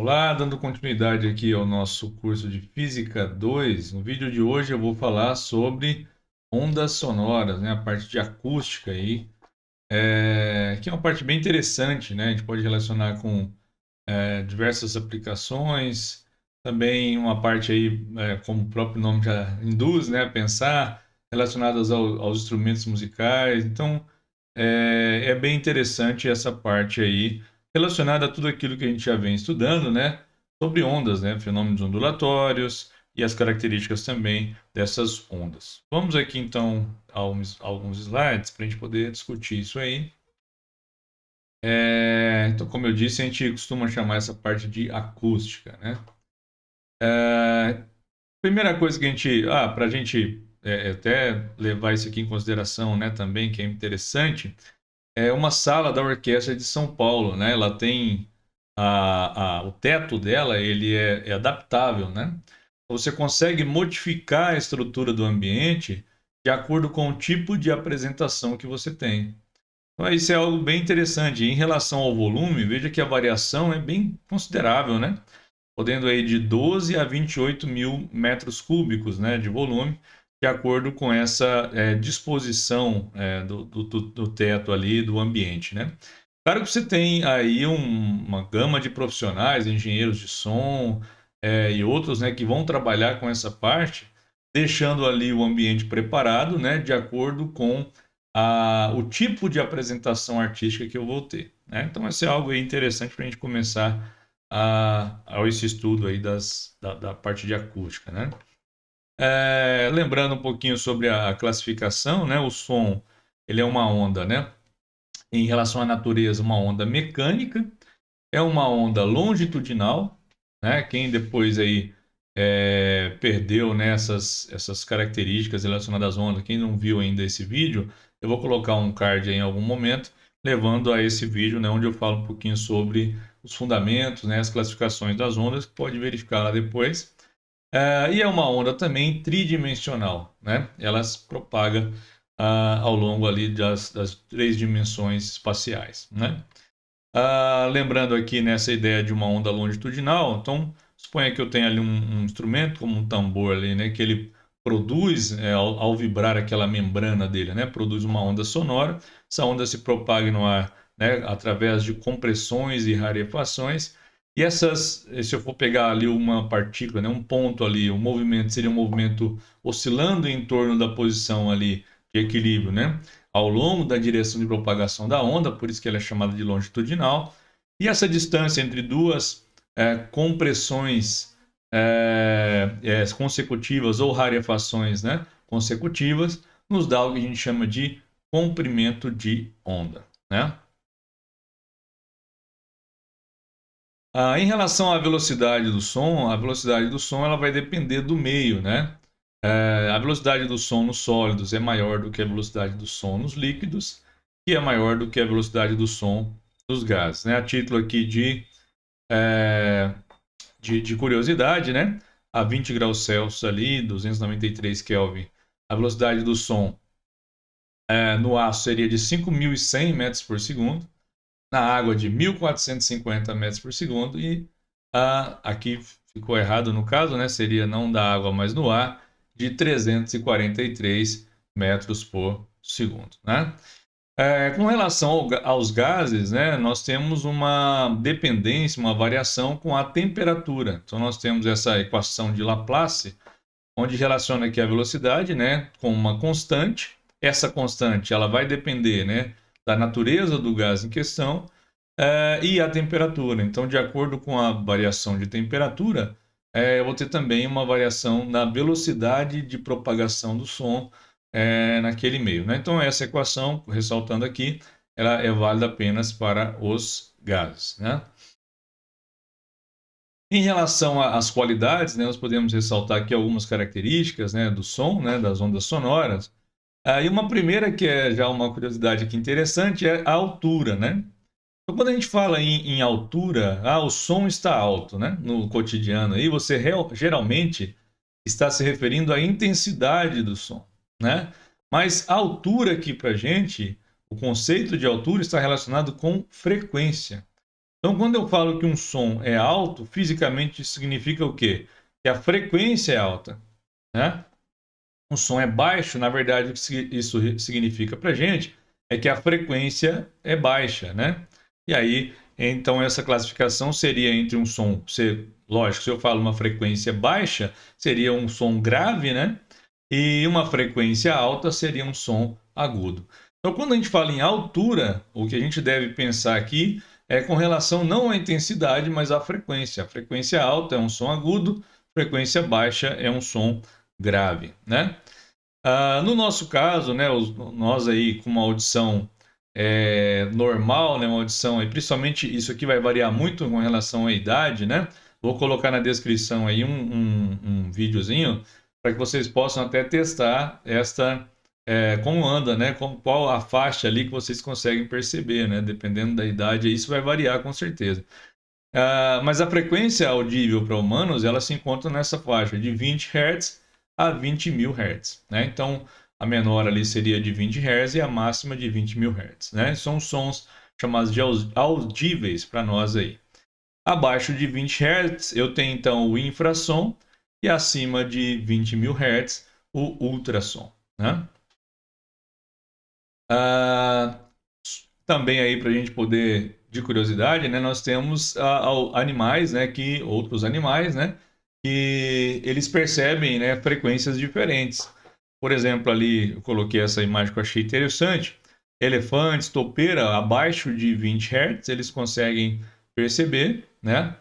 Olá, dando continuidade aqui ao nosso curso de Física 2. No vídeo de hoje eu vou falar sobre ondas sonoras, né? A parte de acústica aí, que é uma parte bem interessante, né? A gente pode relacionar com diversas aplicações, também uma parte aí, como o próprio nome já induz, né? A pensar, relacionadas aos instrumentos musicais. Então, é bem interessante essa parte aí, relacionada a tudo aquilo que a gente já vem estudando, né? Sobre ondas, né? Fenômenos ondulatórios e as características também dessas ondas. Vamos aqui então a alguns slides para a gente poder discutir isso aí. Então, como eu disse, a gente costuma chamar essa parte de acústica, né? Primeira coisa que a gente, para a gente até levar isso aqui em consideração, né? Também que é interessante. É uma sala da Orquestra de São Paulo, né? Ela tem o teto dela, ele é adaptável, né? Você consegue modificar a estrutura do ambiente de acordo com o tipo de apresentação que você tem. Então, isso é algo bem interessante. Em relação ao volume, veja que a variação é bem considerável, né? Podendo aí de 12 a 28 mil metros cúbicos, né, de volume, de acordo com essa disposição do teto ali, do ambiente, né? Claro que você tem aí uma gama de profissionais, engenheiros de som e outros, né, que vão trabalhar com essa parte, deixando ali o ambiente preparado, né, de acordo com o tipo de apresentação artística que eu vou ter, né? Então, esse é algo aí interessante para a gente começar a esse estudo aí da parte de acústica, né? Lembrando um pouquinho sobre a classificação, né? O som, ele é uma onda, né? Em relação à natureza, uma onda mecânica, é uma onda longitudinal, né? Quem depois aí perdeu essas características relacionadas às ondas, quem não viu ainda esse vídeo, eu vou colocar um card aí em algum momento, levando a esse vídeo, né, onde eu falo um pouquinho sobre os fundamentos, né, as classificações das ondas, que pode verificar lá depois. E é uma onda também tridimensional, né? Ela se propaga ao longo ali das três dimensões espaciais, né? Lembrando aqui nessa ideia de uma onda longitudinal, então suponha que eu tenha ali um instrumento como um tambor ali, né, que ele produz ao vibrar aquela membrana dele, né, produz uma onda sonora. Essa onda se propaga no ar, né, através de compressões e rarefações. E se eu for pegar ali uma partícula, né, um ponto ali, o movimento seria um movimento oscilando em torno da posição ali de equilíbrio, né? Ao longo da direção de propagação da onda, por isso que ela é chamada de longitudinal. E essa distância entre duas compressões consecutivas ou rarefações, né, consecutivas, nos dá o que a gente chama de comprimento de onda, né? Em relação à velocidade do som, a velocidade do som ela vai depender do meio, né? A velocidade do som nos sólidos é maior do que a velocidade do som nos líquidos e é maior do que a velocidade do som dos gases, né? A título aqui é, de curiosidade, né? A 20 graus Celsius ali, 293 Kelvin, a velocidade do som no aço seria de 5.100 metros por segundo, na água de 1.450 metros por segundo e aqui ficou errado no caso, né? Seria não da água, mas no ar, de 343 metros por segundo, né? Com relação aos gases, né, nós temos uma dependência, uma variação com a temperatura. Então, nós temos essa equação de Laplace, onde relaciona aqui a velocidade, né, com uma constante. Essa constante ela vai depender, né, da natureza do gás em questão e a temperatura. Então, de acordo com a variação de temperatura, eu vou ter também uma variação na velocidade de propagação do som naquele meio, né? Então, essa equação, ressaltando aqui, ela é válida apenas para os gases, né? Em relação às qualidades, né, nós podemos ressaltar aqui algumas características, né, do som, né, das ondas sonoras. E uma primeira que é já uma curiosidade aqui interessante é a altura, né? Então, quando a gente fala em altura, o som está alto, né? No cotidiano, aí você geralmente está se referindo à intensidade do som, né? Mas a altura aqui para a gente, o conceito de altura está relacionado com frequência. Então, quando eu falo que um som é alto, fisicamente isso significa o quê? Que a frequência é alta, né? Um som é baixo, na verdade, o que isso significa para a gente é que a frequência é baixa, né? E aí, então, essa classificação seria entre um som, lógico, se eu falo uma frequência baixa, seria um som grave, né? E uma frequência alta seria um som agudo. Então, quando a gente fala em altura, o que a gente deve pensar aqui é com relação não à intensidade, mas à frequência. A frequência alta é um som agudo, frequência baixa é um som grave, né? No nosso caso, né, nós aí com uma audição normal, né, uma audição, e principalmente isso aqui vai variar muito com relação à idade, né? Vou colocar na descrição aí um videozinho para que vocês possam até testar como anda, né? Qual a faixa ali que vocês conseguem perceber, né? Dependendo da idade, isso vai variar com certeza. Mas a frequência audível para humanos, ela se encontra nessa faixa de 20 Hz a 20 mil Hz, né? Então, a menor ali seria de 20 Hz e a máxima de 20 mil Hz, né? São sons chamados de audíveis para nós aí. Abaixo de 20 Hz, eu tenho então o infrassom e acima de 20 mil Hz, o ultrassom, né? Também aí para a gente poder, de curiosidade, né, nós temos animais, né, outros animais, né, que eles percebem, né, frequências diferentes. Por exemplo, ali eu coloquei essa imagem que eu achei interessante. Elefantes, topeira, abaixo de 20 Hz, eles conseguem perceber, né?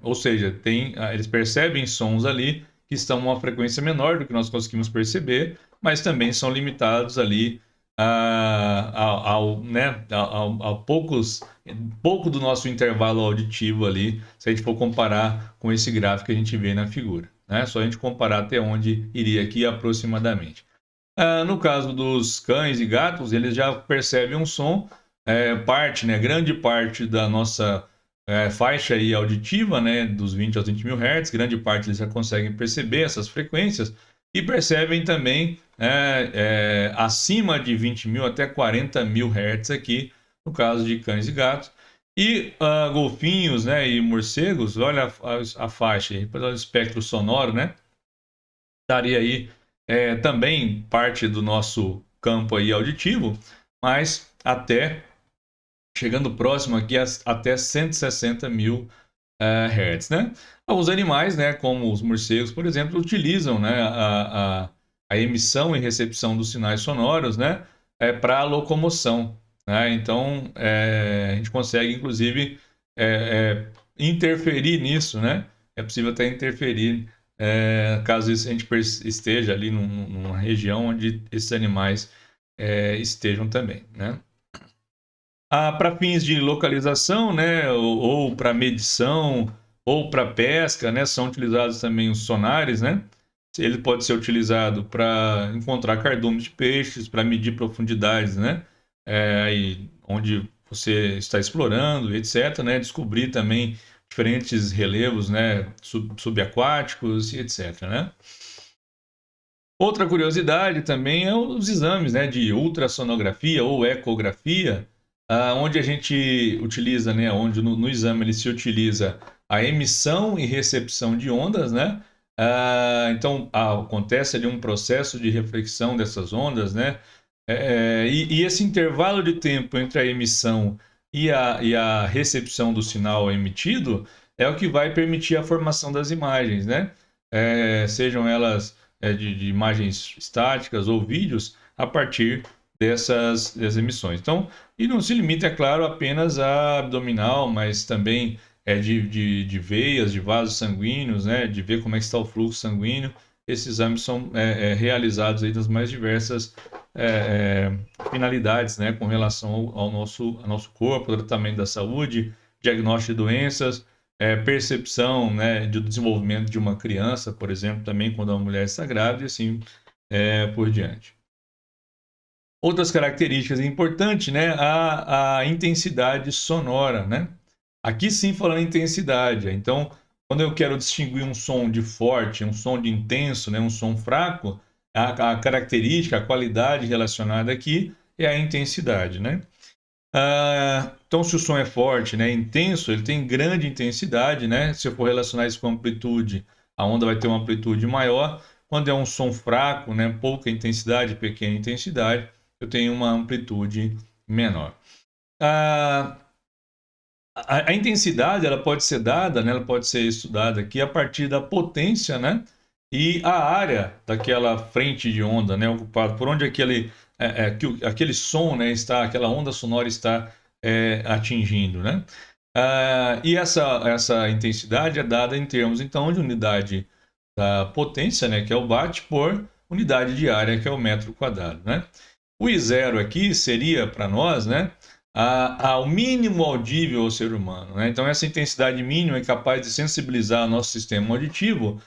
Ou seja, eles percebem sons ali que estão a uma frequência menor do que nós conseguimos perceber, mas também são limitados ali pouco do nosso intervalo auditivo ali, se a gente for comparar com esse gráfico que a gente vê na figura, né? Só a gente comparar até onde iria aqui aproximadamente. No caso dos cães e gatos, eles já percebem um som, grande parte da nossa faixa aí auditiva, né, dos 20 aos 20 mil Hz, grande parte eles já conseguem perceber essas frequências e percebem também acima de 20 mil até 40 mil Hz aqui, no caso de cães e gatos. E golfinhos, né, e morcegos, olha a faixa aí, o espectro sonoro, né, estaria aí também parte do nosso campo aí auditivo, mas até chegando próximo aqui até 160 mil Hz, né? Os animais, né, como os morcegos, por exemplo, utilizam, né, a emissão e recepção dos sinais sonoros, né, para locomoção, né? Então, a gente consegue, inclusive, interferir nisso, né? É possível até interferir caso a gente esteja ali numa região onde esses animais estejam também, né? Para fins de localização, né, ou para medição, ou para pesca, né, são utilizados também os sonares, né? Ele pode ser utilizado para encontrar cardumes de peixes, para medir profundidades, né? Onde você está explorando, etc., né? Descobrir também diferentes relevos, né, subaquáticos e etc., né? Outra curiosidade também é os exames, né, de ultrassonografia ou ecografia, onde a gente utiliza, né, onde no exame ele se utiliza a emissão e recepção de ondas, né? Então acontece ali um processo de reflexão dessas ondas, né? E esse intervalo de tempo entre a emissão e a recepção do sinal emitido é o que vai permitir a formação das imagens, né? Sejam elas de imagens estáticas ou vídeos a partir dessas emissões. Então, e não se limita, é claro, apenas a abdominal, mas também de veias, de vasos sanguíneos, né? De ver como é que está o fluxo sanguíneo. Esses exames são realizados aí das mais diversas finalidades, né? Com relação ao nosso corpo, tratamento da saúde, diagnóstico de doenças, percepção, né, do desenvolvimento de uma criança, por exemplo, também quando a mulher está grávida e assim por diante. Outras características importantes, né, a intensidade sonora, né? Aqui sim falando em intensidade. Então, quando eu quero distinguir um som de forte, um som de intenso, né, um som fraco, a característica, a qualidade relacionada aqui é a intensidade, né? Então, se o som é forte, né, intenso, ele tem grande intensidade, né? Se eu for relacionar isso com amplitude, a onda vai ter uma amplitude maior. Quando é um som fraco, né, pouca intensidade, pequena intensidade, eu tenho uma amplitude menor. A intensidade ela pode ser dada, né, ela pode ser estudada aqui a partir da potência, né, e a área daquela frente de onda, né, ocupada por onde aquele som, né, está, aquela onda sonora está atingindo, né. E essa intensidade é dada em termos então de unidade da potência, né, que é o watt, por unidade de área, que é o metro quadrado, né. O I0 aqui seria para nós, né, ao mínimo audível ao ser humano, né? Então, essa intensidade mínima é capaz de sensibilizar o nosso sistema auditivo,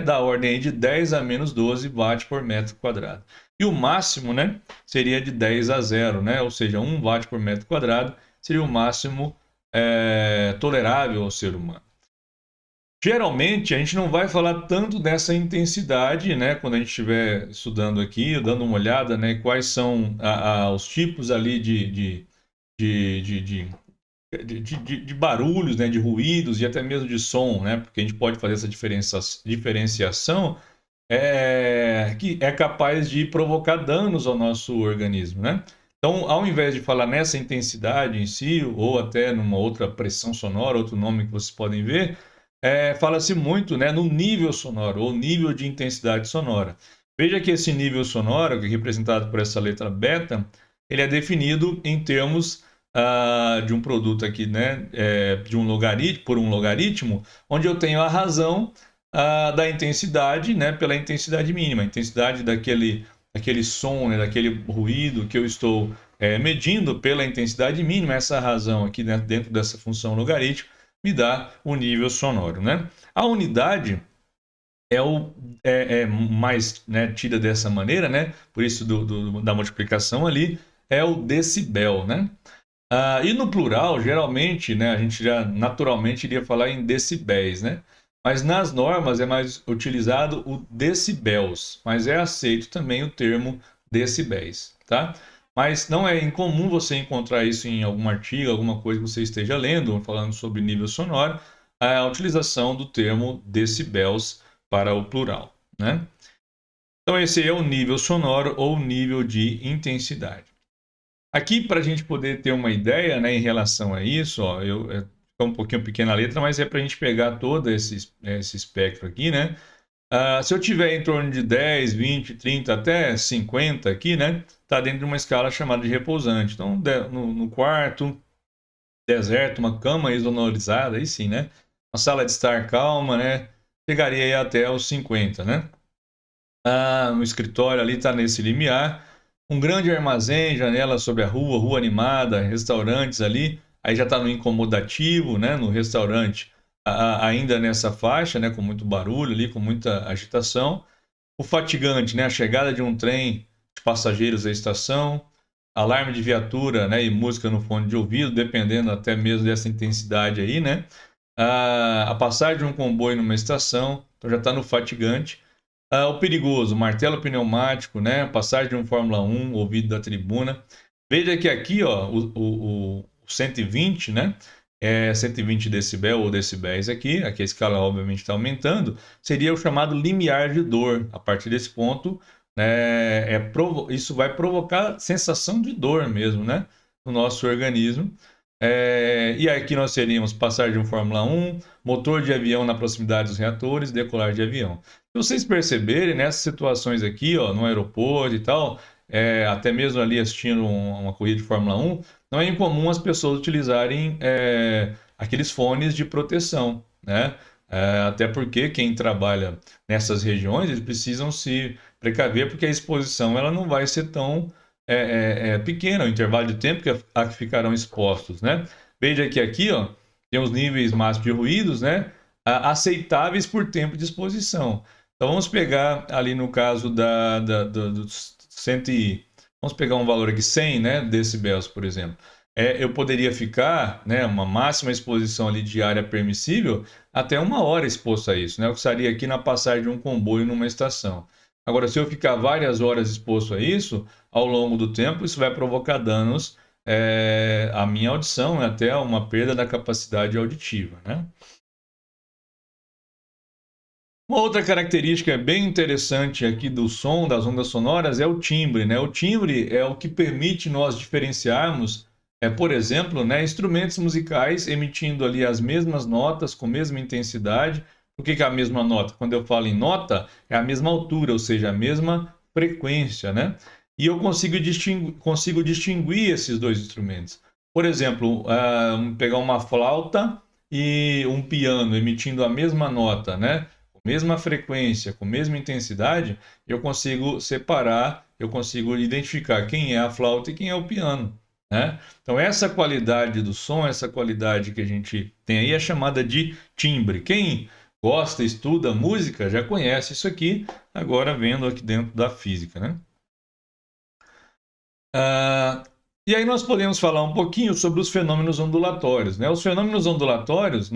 da ordem aí de 10 a menos 12 watts por metro quadrado. E o máximo, né, seria de 10 a 0, né? Ou seja, 1 watt por metro quadrado seria o máximo tolerável ao ser humano. Geralmente, a gente não vai falar tanto dessa intensidade, né? Quando a gente estiver estudando aqui, dando uma olhada, né? Quais são os tipos ali de, de, de, de barulhos, né, de ruídos e até mesmo de som, né, porque a gente pode fazer essa diferenciação que é capaz de provocar danos ao nosso organismo, né? Então, ao invés de falar nessa intensidade em si, ou até numa outra pressão sonora, outro nome que vocês podem ver, fala-se muito, né, no nível sonoro, ou nível de intensidade sonora. Veja que esse nível sonoro, que é representado por essa letra beta, ele é definido em termos de um produto aqui, né, de um logaritmo, por um logaritmo, onde eu tenho a razão da intensidade, né, pela intensidade mínima, a intensidade daquele som, né, daquele ruído que eu estou medindo pela intensidade mínima. Essa razão aqui, né, dentro dessa função logaritmo me dá o nível sonoro, né? A unidade mais, né, tida dessa maneira, né? Por isso da multiplicação ali, é o decibel, né? E no plural, geralmente, né, a gente já naturalmente iria falar em decibéis, né? Mas nas normas é mais utilizado o decibéis, mas é aceito também o termo decibéis, tá? Mas não é incomum você encontrar isso em algum artigo, alguma coisa que você esteja lendo, falando sobre nível sonoro, a utilização do termo decibéis para o plural, né? Então esse é o nível sonoro ou nível de intensidade. Aqui, para a gente poder ter uma ideia, né, em relação a isso, ó, fica um pouquinho pequena a letra, mas é para a gente pegar todo esse espectro aqui, né? Se eu tiver em torno de 10, 20, 30 até 50 aqui, né? Está dentro de uma escala chamada de repousante. Então, no quarto, deserto, uma cama isonorizada, aí sim, né? Uma sala de estar calma, né? Chegaria aí até os 50, né? No escritório ali está nesse limiar. Um grande armazém, janela sobre a rua, rua animada, restaurantes ali, aí já está no incomodativo, né? No restaurante, ainda nessa faixa, né? Com muito barulho ali, com muita agitação. O fatigante, né? A chegada de um trem de passageiros à estação, alarme de viatura, né? E música no fone de ouvido, dependendo até mesmo dessa intensidade aí, né? A passagem de um comboio numa estação, então já está no fatigante. O perigoso, martelo pneumático, né? Passagem de um Fórmula 1, ouvido da tribuna. Veja que aqui, ó, o 120, né? 120 decibel ou decibéis aqui a escala obviamente está aumentando, seria o chamado limiar de dor. A partir desse ponto, né, isso vai provocar sensação de dor mesmo, né? No nosso organismo. E aqui nós teríamos passagem de um Fórmula 1, motor de avião na proximidade dos reatores, decolar de avião. Se vocês perceberem, nessas situações aqui, ó, no aeroporto e tal, até mesmo ali assistindo uma corrida de Fórmula 1, não é incomum as pessoas utilizarem aqueles fones de proteção, né? Até porque quem trabalha nessas regiões, eles precisam se precaver, porque a exposição ela não vai ser tão pequena, o intervalo de tempo a que ficarão expostos, né? Veja que aqui, ó, tem os níveis máximos de ruídos, né? Aceitáveis por tempo de exposição. Então vamos pegar ali no caso dos 100, vamos pegar um valor aqui 100, né, decibéis, por exemplo. Eu poderia ficar, né, uma máxima exposição ali de área permissível até 1 hora exposto a isso, né? Eu estaria aqui na passagem de um comboio numa estação. Agora, se eu ficar várias horas exposto a isso, ao longo do tempo, isso vai provocar danos a minha audição, até uma perda da capacidade auditiva, né? Uma outra característica bem interessante aqui do som, das ondas sonoras, é o timbre, né? O timbre é o que permite nós diferenciarmos, por exemplo, né, instrumentos musicais emitindo ali as mesmas notas com a mesma intensidade. Por que é a mesma nota? Quando eu falo em nota, é a mesma altura, ou seja, a mesma frequência, né? E eu consigo distinguir esses dois instrumentos. Por exemplo, pegar uma flauta e um piano emitindo a mesma nota, né? Mesma frequência, com mesma intensidade, eu consigo separar, eu consigo identificar quem é a flauta e quem é o piano, né? Então, essa qualidade do som, essa qualidade que a gente tem aí é chamada de timbre. Quem gosta, estuda música, já conhece isso aqui, agora vendo aqui dentro da física, né? E aí nós podemos falar um pouquinho sobre os fenômenos ondulatórios, né? Os fenômenos ondulatórios,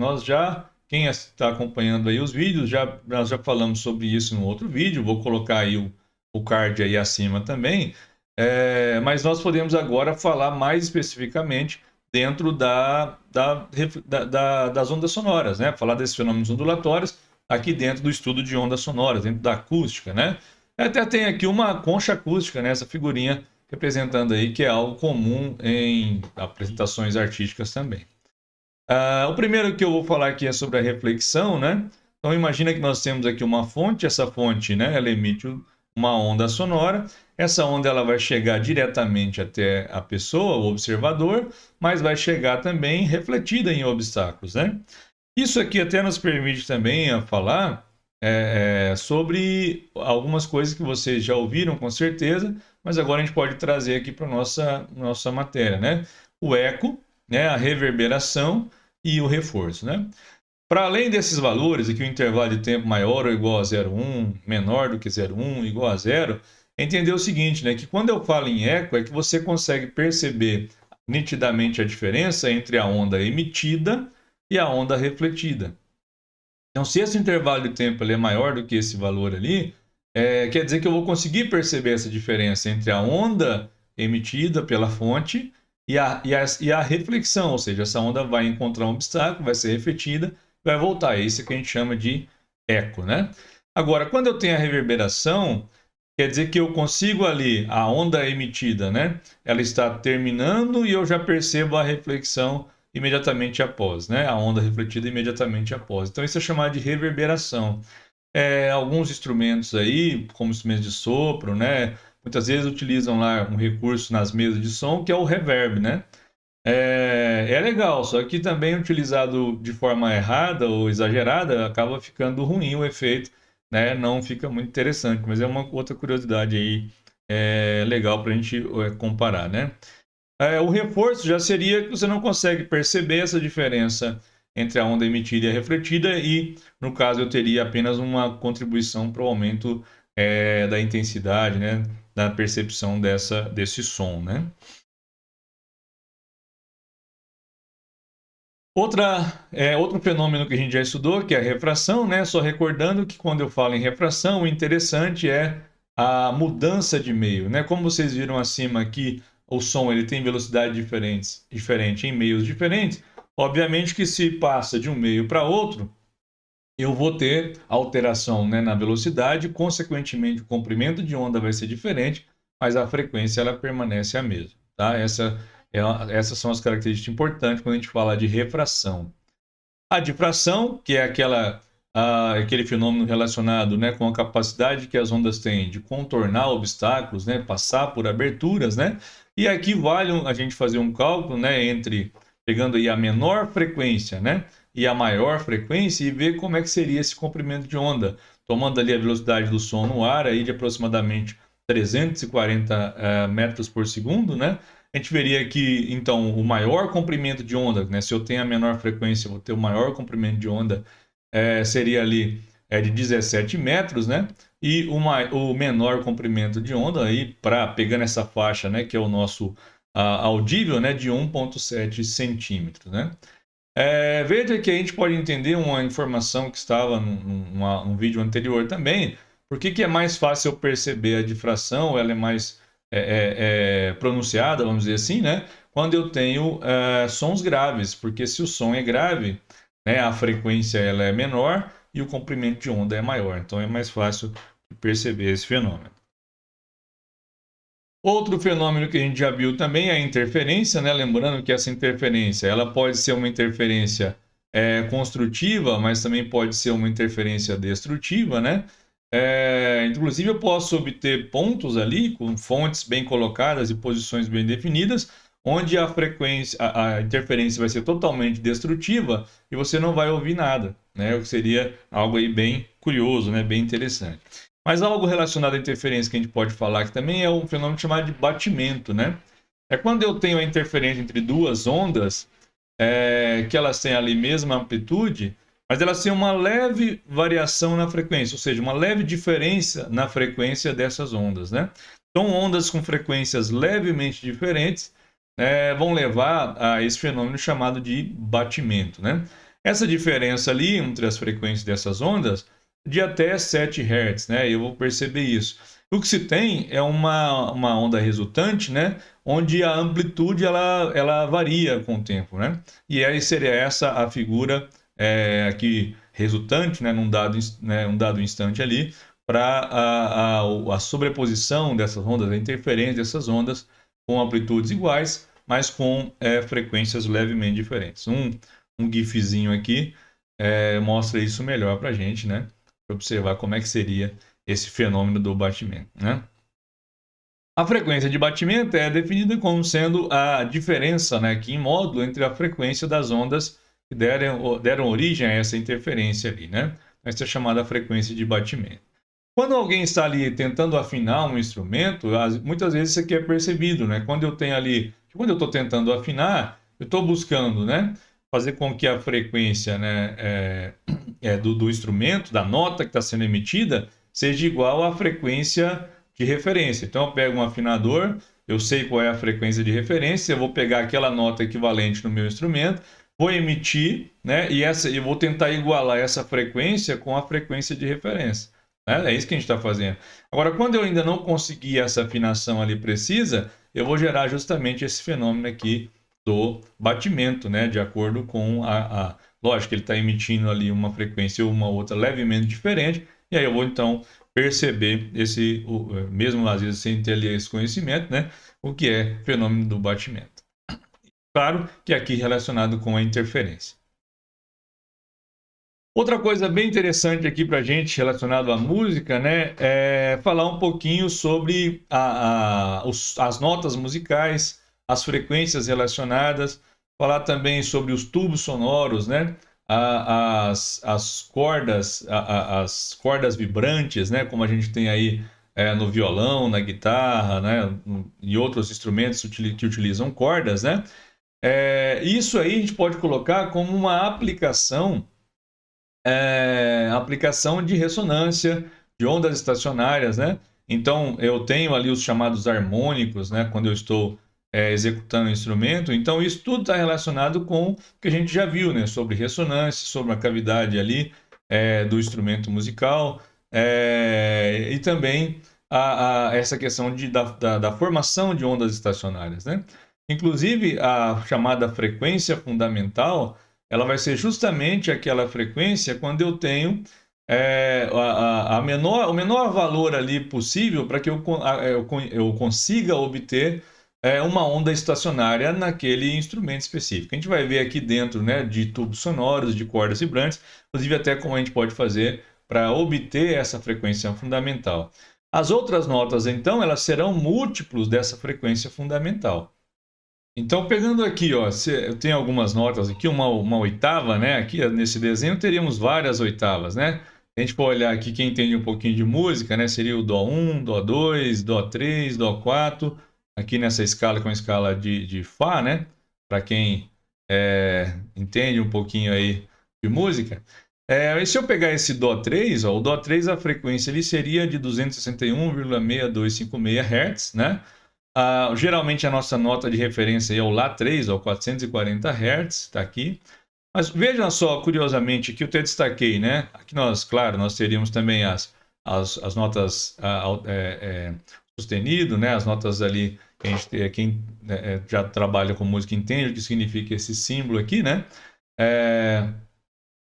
quem está acompanhando aí os vídeos, nós já falamos sobre isso no outro vídeo, vou colocar aí o card aí acima também, mas nós podemos agora falar mais especificamente dentro das ondas sonoras, né? Falar desses fenômenos ondulatórios aqui dentro do estudo de ondas sonoras, dentro da acústica, né? Até tem aqui uma concha acústica, né? Essa figurinha representando aí que é algo comum em apresentações artísticas também. O primeiro que eu vou falar aqui é sobre a reflexão, né? Então imagina que nós temos aqui uma fonte, essa fonte, né, ela emite uma onda sonora, essa onda ela vai chegar diretamente até a pessoa, o observador, mas vai chegar também refletida em obstáculos, né? Isso aqui até nos permite também falar sobre algumas coisas que vocês já ouviram com certeza, mas agora a gente pode trazer aqui para a nossa matéria, né? O eco, né? A reverberação e o reforço, né? Para além desses valores, aqui o intervalo de tempo maior ou igual a 0,1, menor do que 0,1, igual a zero, é entender o seguinte, né? Que quando eu falo em eco, é que você consegue perceber nitidamente a diferença entre a onda emitida e a onda refletida. Então, se esse intervalo de tempo é maior do que esse valor ali, quer dizer que eu vou conseguir perceber essa diferença entre a onda emitida pela fonte e a reflexão, ou seja, essa onda vai encontrar um obstáculo, vai ser refletida, vai voltar. É isso que a gente chama de eco, né? Agora, quando eu tenho a reverberação, quer dizer que eu consigo ali, a onda emitida, né? Ela está terminando e eu já percebo a reflexão imediatamente após, né? A onda refletida imediatamente após. Então, isso é chamado de reverberação. Alguns instrumentos aí, como instrumentos de sopro, né? Muitas vezes utilizam lá um recurso nas mesas de som, que é o reverb, né? É legal, só que também utilizado de forma errada ou exagerada, acaba ficando ruim o efeito, né? Não fica muito interessante, mas é uma outra curiosidade aí legal para a gente comparar, né? O reforço já seria que você não consegue perceber essa diferença entre a onda emitida e a refletida e, no caso, eu teria apenas uma contribuição para o aumento da intensidade, né? Da percepção desse som, né? Outro fenômeno que a gente já estudou, que é a refração, né? Só recordando que quando eu falo em refração, o interessante é a mudança de meio, né? Como vocês viram acima aqui, o som ele tem velocidade diferente em meios diferentes. Obviamente que se passa de um meio para outro, eu vou ter alteração, né, na velocidade, consequentemente o comprimento de onda vai ser diferente, mas a frequência ela permanece a mesma, tá? Essas são as características importantes quando a gente fala de refração. A difração, que é aquele fenômeno relacionado, né, com a capacidade que as ondas têm de contornar obstáculos, né, passar por aberturas, né? E aqui vale a gente fazer um cálculo, né, pegando aí a menor frequência, né, e a maior frequência e ver como é que seria esse comprimento de onda, tomando ali a velocidade do som no ar aí de aproximadamente 340 metros por segundo, né? A gente veria que, então, o maior comprimento de onda, né? Se eu tenho a menor frequência, eu vou ter o maior comprimento de onda, seria ali de 17 metros, né? E o menor comprimento de onda, aí, pegando essa faixa, né? Que é o nosso audível, né? De 1,7 centímetros, né? Veja que a gente pode entender uma informação que estava num vídeo anterior também. Por que é mais fácil eu perceber a difração? Ela é mais pronunciada, vamos dizer assim, né? Quando eu tenho sons graves, porque se o som é grave, né, a frequência ela é menor e o comprimento de onda é maior, então é mais fácil de perceber esse fenômeno. Outro fenômeno que a gente já viu também é a interferência, né? Lembrando que essa interferência ela pode ser uma interferência construtiva, mas também pode ser uma interferência destrutiva, né? Inclusive eu posso obter pontos ali com fontes bem colocadas e posições bem definidas, onde a frequência, a interferência vai ser totalmente destrutiva e você não vai ouvir nada, né? O que seria algo aí bem curioso, né? Bem interessante. Mas algo relacionado à interferência que a gente pode falar que também é um fenômeno chamado de batimento, né? É quando eu tenho a interferência entre duas ondas, que elas têm ali mesma amplitude, mas elas têm uma leve variação na frequência, ou seja, uma leve diferença na frequência dessas ondas, né? Então, ondas com frequências levemente diferentes vão levar a esse fenômeno chamado de batimento, né? Essa diferença ali entre as frequências dessas ondas de até 7 Hz, né? Eu vou perceber isso. O que se tem é uma onda resultante, né? Onde a amplitude ela varia com o tempo, né? E aí seria essa a figura aqui resultante, né? Um dado instante ali, para a sobreposição dessas ondas, a interferência dessas ondas com amplitudes iguais, mas com frequências levemente diferentes. Um gifzinho aqui mostra isso melhor para a gente, né? Para observar como é que seria esse fenômeno do batimento, né? A frequência de batimento é definida como sendo a diferença, né, aqui em módulo entre a frequência das ondas que deram origem a essa interferência ali, né? Essa é chamada frequência de batimento. Quando alguém está ali tentando afinar um instrumento, muitas vezes isso aqui é percebido, né? Quando eu estou tentando afinar, eu estou buscando, né, fazer com que a frequência, né, do instrumento, da nota que está sendo emitida, seja igual à frequência de referência. Então eu pego um afinador, eu sei qual é a frequência de referência, eu vou pegar aquela nota equivalente no meu instrumento, vou emitir, né, e eu vou tentar igualar essa frequência com a frequência de referência. É isso que a gente está fazendo. Agora, quando eu ainda não conseguir essa afinação ali precisa, eu vou gerar justamente esse fenômeno aqui do batimento, né? De acordo com lógico que ele está emitindo ali uma frequência ou uma outra levemente diferente, e aí eu vou então perceber mesmo às vezes sem ter ali esse conhecimento, né? O que é fenômeno do batimento. Claro que aqui relacionado com a interferência. Outra coisa bem interessante aqui para a gente relacionado à música, né, é falar um pouquinho sobre as notas musicais, as frequências relacionadas, falar também sobre os tubos sonoros, né, as cordas vibrantes, né, como a gente tem aí no violão, na guitarra, né, e outros instrumentos que utilizam cordas, né. Isso aí a gente pode colocar como uma aplicação de ressonância de ondas estacionárias, né? Então, eu tenho ali os chamados harmônicos, né? Quando eu estou executando o instrumento. Então, isso tudo está relacionado com o que a gente já viu, né? Sobre ressonância, sobre a cavidade ali do instrumento musical e também essa questão da formação de ondas estacionárias, né? Inclusive, a chamada frequência fundamental ela vai ser justamente aquela frequência quando eu tenho o menor valor ali possível para que eu consiga obter uma onda estacionária naquele instrumento específico. A gente vai ver aqui dentro, né, de tubos sonoros, de cordas vibrantes, inclusive até como a gente pode fazer para obter essa frequência fundamental. As outras notas, então, elas serão múltiplos dessa frequência fundamental. Então, pegando aqui, ó, eu tenho algumas notas aqui, uma oitava, né? Aqui nesse desenho teríamos várias oitavas, né? A gente for olhar aqui, quem entende um pouquinho de música, né? Seria o Dó1, Dó2, Dó3, Dó4. Aqui nessa escala, com a escala de Fá, né? Para quem entende um pouquinho aí de música. E se eu pegar esse Dó3, ó, o Dó3, a frequência ali seria de 261,6256 Hz, né? Geralmente a nossa nota de referência é o Lá3, ou 440 Hz, está aqui. Mas vejam só, curiosamente, que eu até destaquei, né? Aqui nós, claro, nós teríamos também as notas, sustenido, né? As notas ali que a gente tem, quem já trabalha com música entende o que significa esse símbolo aqui, né?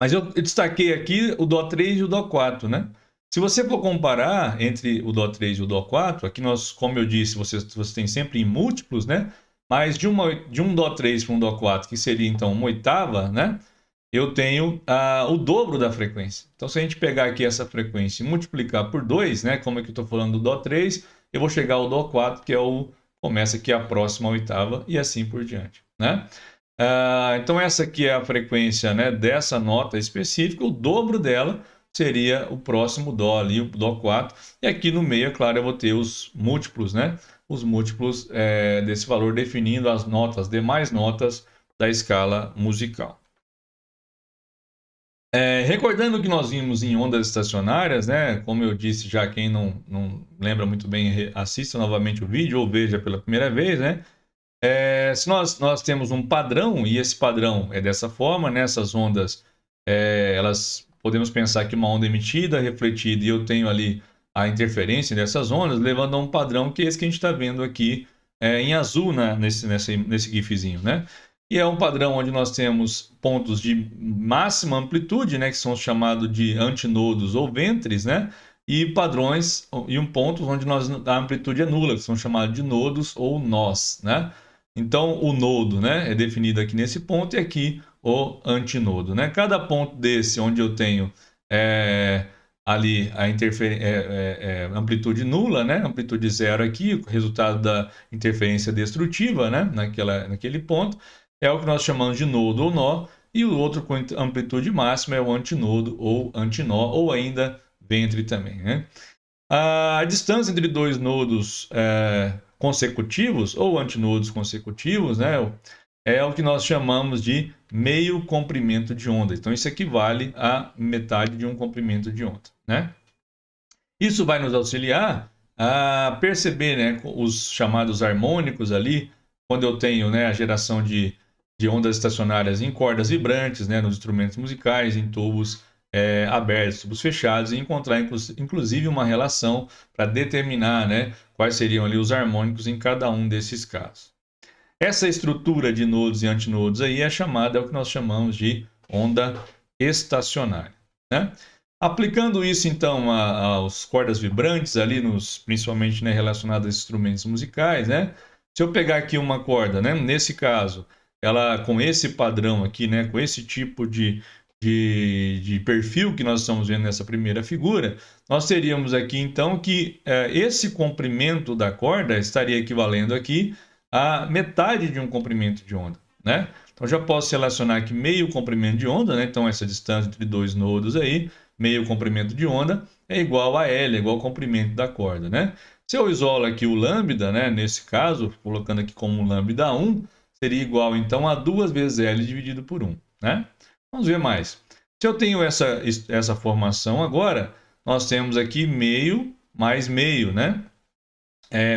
Mas eu destaquei aqui o Dó3 e o Dó4, né? Se você for comparar entre o Dó3 e o Dó4, aqui nós, como eu disse, você tem sempre em múltiplos, né? Mas de um Dó3 para um Dó4, que seria então uma oitava, né? Eu tenho o dobro da frequência. Então, se a gente pegar aqui essa frequência e multiplicar por 2, né? Como é que eu estou falando do Dó3, eu vou chegar ao Dó4, que é começa aqui a próxima oitava, e assim por diante, né? Então essa aqui é a frequência, né, dessa nota específica, o dobro dela seria o próximo Dó ali, o Dó4, e aqui no meio, é claro, eu vou ter os múltiplos, né, os múltiplos desse valor definindo as notas, demais notas da escala musical. Recordando que nós vimos em ondas estacionárias, né, como eu disse já, quem não lembra muito bem, assista novamente o vídeo ou veja pela primeira vez, né, se nós temos um padrão, e esse padrão é dessa forma, né? Essas ondas, elas podemos pensar que uma onda emitida, refletida, e eu tenho ali a interferência dessas ondas, levando a um padrão que é esse que a gente está vendo aqui em azul nesse gifzinho, né? E é um padrão onde nós temos pontos de máxima amplitude, né? Que são chamados de antinodos ou ventres, né? E padrões e um ponto onde a amplitude é nula, que são chamados de nodos ou nós, né? Então, o nodo, né, é definido aqui nesse ponto e aqui o antinodo, né? Cada ponto desse onde eu tenho ali a amplitude nula, né? Amplitude zero aqui, o resultado da interferência destrutiva, né? Naquele ponto, é o que nós chamamos de nodo ou nó, e o outro com amplitude máxima é o antinodo ou antinó, ou ainda ventre também, né? A distância entre dois nodos consecutivos ou antinodos consecutivos, né, é o que nós chamamos de meio comprimento de onda. Então, isso equivale a metade de um comprimento de onda, né? Isso vai nos auxiliar a perceber, né, os chamados harmônicos ali, quando eu tenho, né, a geração de ondas estacionárias em cordas vibrantes, né, nos instrumentos musicais, em tubos abertos, tubos fechados, e encontrar inclusive uma relação para determinar, né, quais seriam ali os harmônicos em cada um desses casos. Essa estrutura de nodos e antinodos aí é o que nós chamamos de onda estacionária, né? Aplicando isso então aos cordas vibrantes ali, principalmente, né, relacionadas a instrumentos musicais, né? Se eu pegar aqui uma corda, né, nesse caso, ela com esse padrão aqui, né, com esse tipo de perfil que nós estamos vendo nessa primeira figura, nós teríamos aqui então que esse comprimento da corda estaria equivalendo aqui a metade de um comprimento de onda, né? Então já posso relacionar aqui meio comprimento de onda, né? Então essa distância entre dois nodos aí, meio comprimento de onda, é igual a L, é igual ao comprimento da corda, né? Se eu isolo aqui o lambda, né? Nesse caso, colocando aqui como lambda 1, seria igual então a 2 vezes L dividido por 1, né? Vamos ver mais. Se eu tenho essa formação agora, nós temos aqui meio mais meio, né?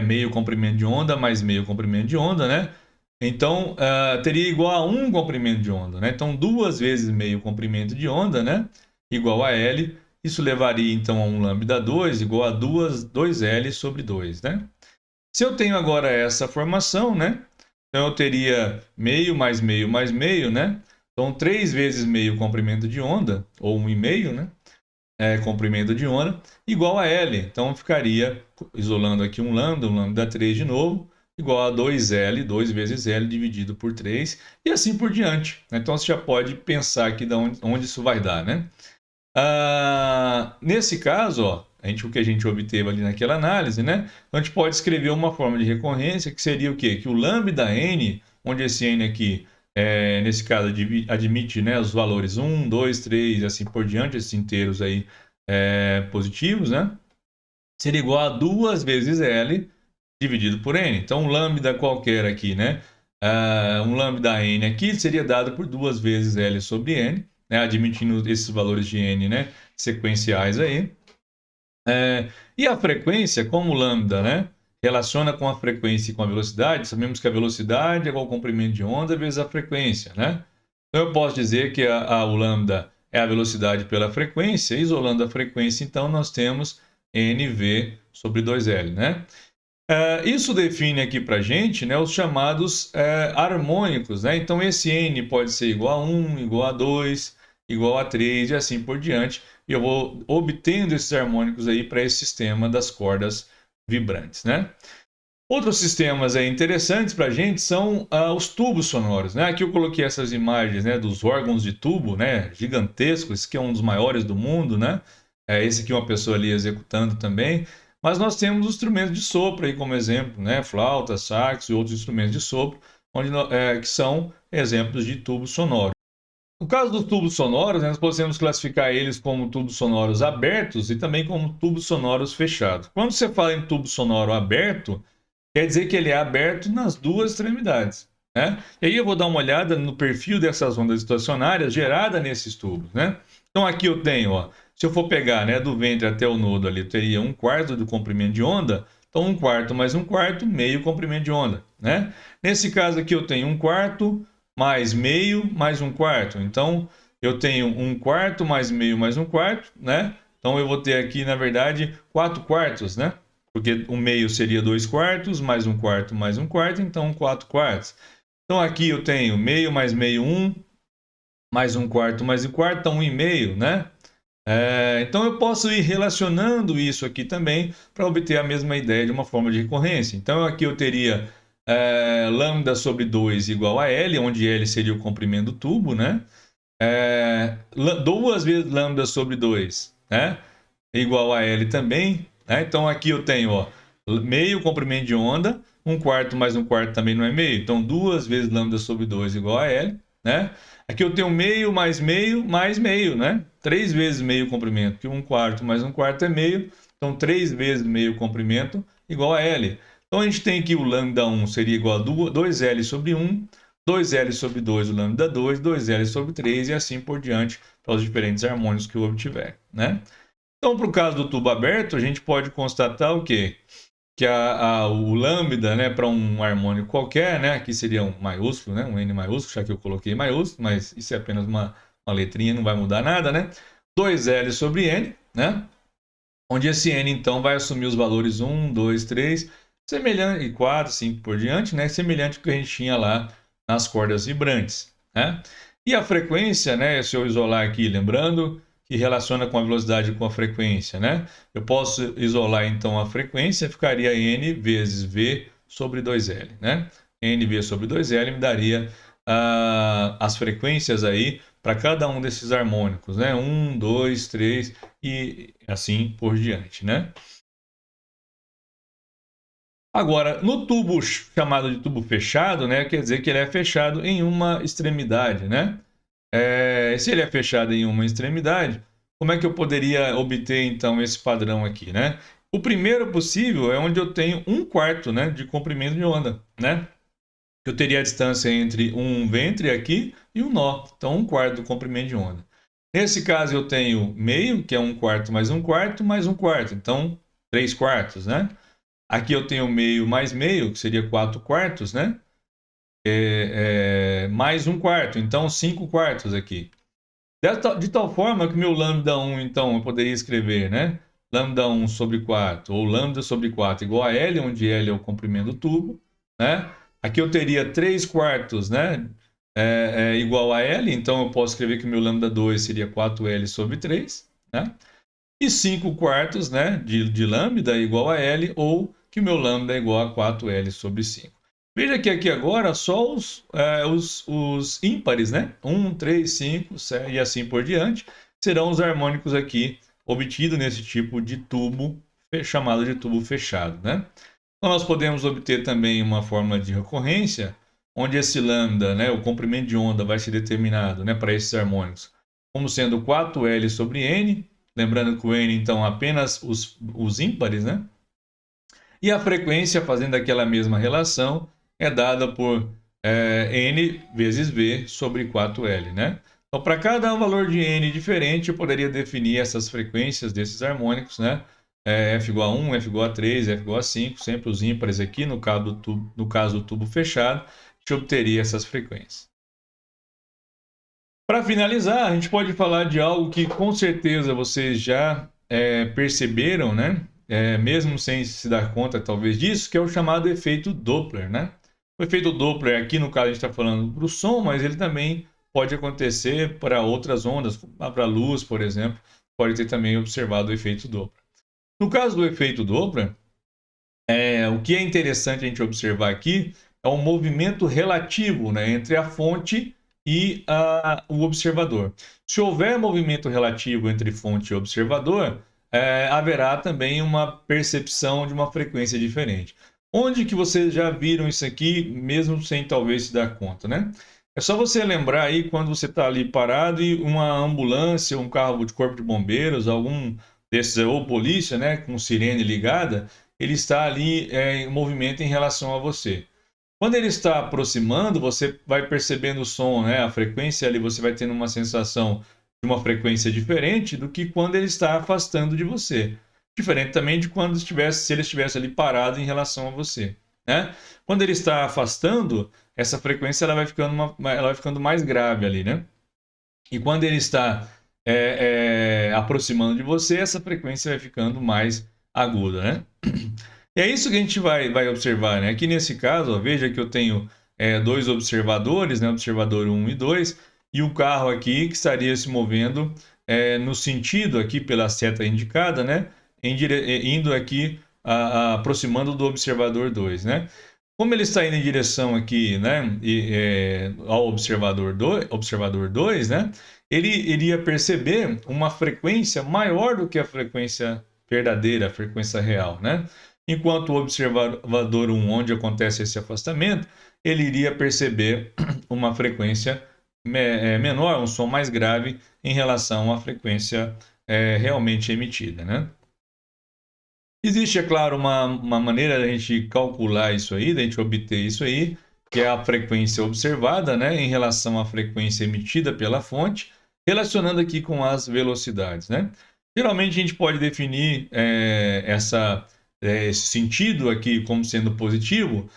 Meio comprimento de onda mais meio comprimento de onda, né? Então, teria igual a 1 comprimento de onda, né? Então, 2 vezes meio comprimento de onda, né? Igual a L. Isso levaria, então, a um lambda 2 igual a 2L sobre 2, né? Se eu tenho agora essa formação, né? Então, eu teria meio mais meio mais meio, né? Então, 3 vezes meio comprimento de onda, ou 1,5, né? Comprimento de onda, igual a L. Então, ficaria, isolando aqui um lambda 3 de novo, igual a 2L, 2 vezes L dividido por 3, e assim por diante. Então, você já pode pensar aqui de onde isso vai dar, né? Nesse caso, ó, o que a gente obteve ali naquela análise, né? A gente pode escrever uma forma de recorrência que seria o quê? Que o lambda n, onde esse n aqui, nesse caso, admite, né, os valores 1, 2, 3 e assim por diante, esses inteiros aí positivos, né? Seria igual a 2 vezes L dividido por n. Então, um lambda qualquer aqui, né? Um lambda n aqui seria dado por 2 vezes L sobre n, né? Admitindo esses valores de n, né, sequenciais aí. E a frequência, como o lambda, né, relaciona com a frequência e com a velocidade, sabemos que a velocidade é igual ao comprimento de onda vezes a frequência, né? Então eu posso dizer que o lambda é a velocidade pela frequência, isolando a frequência, então nós temos nv sobre 2L, né? Isso define aqui para a gente, né, os chamados harmônicos, né? Então esse N pode ser igual a 1, igual a 2, igual a 3 e assim por diante. E eu vou obtendo esses harmônicos aí para esse sistema das cordas vibrantes, né? Outros sistemas interessantes para a gente são os tubos sonoros, né? Aqui eu coloquei essas imagens, né, dos órgãos de tubo, né, gigantescos, que é um dos maiores do mundo, né? Esse aqui é uma pessoa ali executando também. Mas nós temos os instrumentos de sopro aí como exemplo, né? Flauta, sax e outros instrumentos de sopro, que são exemplos de tubos sonoros. No caso dos tubos sonoros, né, nós podemos classificar eles como tubos sonoros abertos e também como tubos sonoros fechados. Quando você fala em tubo sonoro aberto, quer dizer que ele é aberto nas duas extremidades, né? E aí eu vou dar uma olhada no perfil dessas ondas estacionárias geradas nesses tubos, né? Então aqui eu tenho, ó, se eu for pegar, né, do ventre até o nodo ali, eu teria 1/4 do comprimento de onda. Então 1/4 mais 1/4, meio comprimento de onda, né? Nesse caso aqui eu tenho 1/4 mais meio mais 1/4. Então eu tenho 1/4 mais meio mais 1/4, né? Então eu vou ter aqui, na verdade, 4/4, né? Porque o meio seria 2/4, mais 1/4 mais 1/4, então 4/4. Então aqui eu tenho meio mais meio 1, mais 1/4 mais 1/4, então 1,5, né? Então eu posso ir relacionando isso aqui também para obter a mesma ideia de uma forma de recorrência. Então aqui eu teria lambda sobre 2 igual a L, onde L seria o comprimento do tubo, né? 2 vezes lambda sobre 2, né? Igual a L também, né? Então aqui eu tenho, ó, meio comprimento de onda, 1/4 mais 1/4 também não é meio, então 2 vezes lambda sobre 2 igual a L, né? Aqui eu tenho meio, mais meio, né? 3 vezes meio comprimento, que 1/4 mais 1/4 é meio, então 3 vezes meio comprimento igual a L. Então a gente tem que o lambda 1 seria igual a 2L sobre 1, 2L sobre 2 o lambda 2, 2L sobre 3 e assim por diante para os diferentes harmônicos que eu obtiver, né? Então, para o caso do tubo aberto, a gente pode constatar o quê? Que o lambda, né, para um harmônico qualquer, né, aqui seria um maiúsculo, né, um N maiúsculo, já que eu coloquei maiúsculo, mas isso é apenas uma letrinha, não vai mudar nada, né? 2L sobre N, né? Onde esse N, então, vai assumir os valores 1, 2, 3, semelhante, e 4, 5 por diante, né? Semelhante ao que a gente tinha lá nas cordas vibrantes, né? E a frequência, né, se eu isolar aqui, lembrando que relaciona com a velocidade com a frequência, né? Eu posso isolar então a frequência, ficaria N vezes V sobre 2L, né? NV sobre 2L me daria as frequências aí para cada um desses harmônicos, né? 1, 2, 3 e assim por diante, né? Agora, no tubo chamado de tubo fechado, né? Quer dizer que ele é fechado em uma extremidade, né? Se ele é fechado em uma extremidade, como é que eu poderia obter então esse padrão aqui, né? O primeiro possível é onde eu tenho 1/4, né, de comprimento de onda, né? Eu teria a distância entre um ventre aqui e um nó, então 1/4 do comprimento de onda. Nesse caso eu tenho meio, que é 1/4 mais 1/4, mais 1/4, então 3/4, né? Aqui eu tenho meio, que seria 4/4, né? Mais 1/4, então 5/4 aqui. De tal forma que meu lambda 1, então, eu poderia escrever, né? Lambda 1 sobre 4, ou lambda sobre 4 igual a L, onde L é o comprimento do tubo, né? Aqui eu teria 3/4, né? Igual a L, então eu posso escrever que meu lambda 2 seria 4L sobre 3, né? E 5/4, né, de lambda é igual a L, ou que meu lambda é igual a 4L sobre 5. Veja que aqui agora só os ímpares, né? 1, 3, 5 e assim por diante, serão os harmônicos aqui obtidos nesse tipo de tubo, chamado de tubo fechado, né? Então nós podemos obter também uma fórmula de recorrência, onde esse lambda, né, o comprimento de onda vai ser determinado, né, para esses harmônicos, como sendo 4L sobre N, lembrando que o N, então, apenas os ímpares, né? E a frequência, fazendo aquela mesma relação, é dada por N vezes V sobre 4L, né? Então, para cada valor de N diferente, eu poderia definir essas frequências desses harmônicos, né? F igual a 1, F igual a 3, F igual a 5, sempre os ímpares aqui, no caso do tubo fechado, a gente obteria essas frequências. Para finalizar, a gente pode falar de algo que com certeza vocês já perceberam, né? mesmo sem se dar conta talvez disso, que é o chamado efeito Doppler, né? O efeito Doppler aqui no caso a gente está falando para o som, mas ele também pode acontecer para outras ondas, para a luz, por exemplo, pode ter também observado o efeito Doppler. No caso do efeito Doppler, o que é interessante a gente observar aqui é um movimento relativo, né, entre a fonte e o observador. Se houver movimento relativo entre fonte e observador, haverá também uma percepção de uma frequência diferente. Onde que vocês já viram isso aqui, mesmo sem talvez se dar conta, né? É só você lembrar aí quando você está ali parado e uma ambulância, um carro de corpo de bombeiros, algum desses, ou polícia, né, com sirene ligada, ele está ali em movimento em relação a você. Quando ele está aproximando, você vai percebendo o som, né, a frequência ali, você vai tendo uma sensação de uma frequência diferente do que quando ele está afastando de você. Diferente também de quando se ele estivesse ali parado em relação a você, né? Quando ele está afastando, essa frequência ela vai ficando mais grave ali, né? E quando ele está aproximando de você, essa frequência vai ficando mais aguda, né? E é isso que a gente vai observar, né? Aqui nesse caso, ó, veja que eu tenho dois observadores, né? Observador 1 e 2, e o carro aqui que estaria se movendo no sentido aqui pela seta indicada, né? Indo aqui, aproximando do observador 2, né? Como ele está indo em direção aqui, né, ao observador 2, né, ele iria perceber uma frequência maior do que a frequência verdadeira, a frequência real, né? Enquanto o observador 1, onde acontece esse afastamento, ele iria perceber uma frequência menor, um som mais grave em relação à frequência realmente emitida, né? Existe, é claro, uma maneira da gente calcular isso aí, da gente obter isso aí, que é a frequência observada, né, em relação à frequência emitida pela fonte, relacionando aqui com as velocidades, né? Geralmente a gente pode definir esse sentido aqui como sendo positivo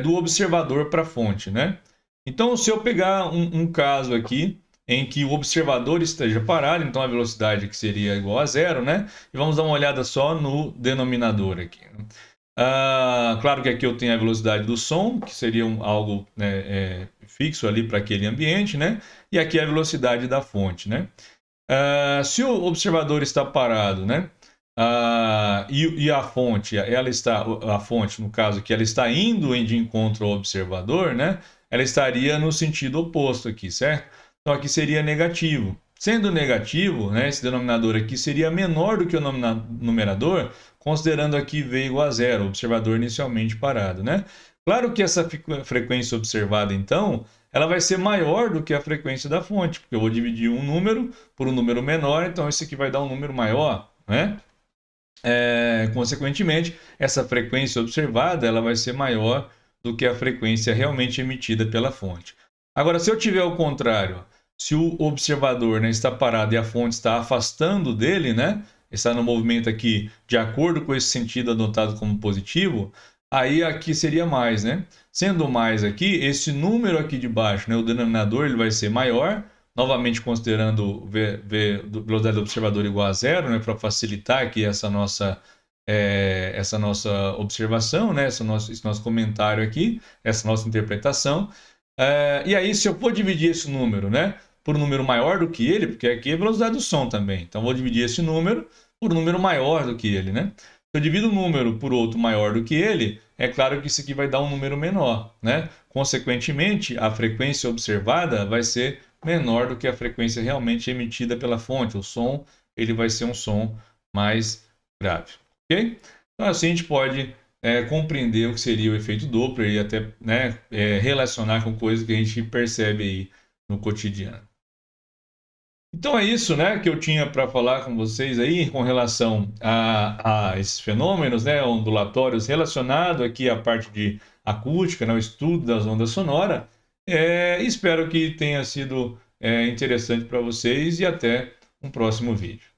do observador para a fonte, né? Então, se eu pegar um caso aqui em que o observador esteja parado, então a velocidade que seria igual a zero, né? E vamos dar uma olhada só no denominador aqui. Claro que aqui eu tenho a velocidade do som, que seria algo, né, fixo ali para aquele ambiente, né? E aqui a velocidade da fonte, né? Se o observador está parado, né? E a fonte, a fonte, no caso, que ela está indo de encontro ao observador, né? Ela estaria no sentido oposto aqui, certo? Então aqui seria negativo. Sendo negativo, né, esse denominador aqui seria menor do que o numerador, considerando aqui V igual a zero, o observador inicialmente parado, né? Claro que essa frequência observada, então, ela vai ser maior do que a frequência da fonte, porque eu vou dividir um número por um número menor, então esse aqui vai dar um número maior, né? Consequentemente, essa frequência observada ela vai ser maior do que a frequência realmente emitida pela fonte. Agora, se eu tiver o contrário, se o observador, né, está parado e a fonte está afastando dele, né, está no movimento aqui de acordo com esse sentido adotado como positivo, aí aqui seria mais, né? Sendo mais aqui, esse número aqui de baixo, né, o denominador, ele vai ser maior, novamente considerando velocidade do observador igual a zero, né, para facilitar aqui essa nossa observação, né, esse nosso comentário aqui, essa nossa interpretação. E aí, se eu for dividir esse número, né, por um número maior do que ele, porque aqui é a velocidade do som também, então vou dividir esse número por um número maior do que ele, né? Se eu divido um número por outro maior do que ele, é claro que isso aqui vai dar um número menor, né? Consequentemente, a frequência observada vai ser menor do que a frequência realmente emitida pela fonte. O som, ele vai ser um som mais grave, ok? Então assim a gente pode compreender o que seria o efeito Doppler e até, né, relacionar com coisas que a gente percebe aí no cotidiano. Então é isso, né, que eu tinha para falar com vocês aí com relação a esses fenômenos, né, ondulatórios relacionados aqui à parte de acústica, né, o estudo das ondas sonoras. Espero que tenha sido interessante para vocês e até um próximo vídeo.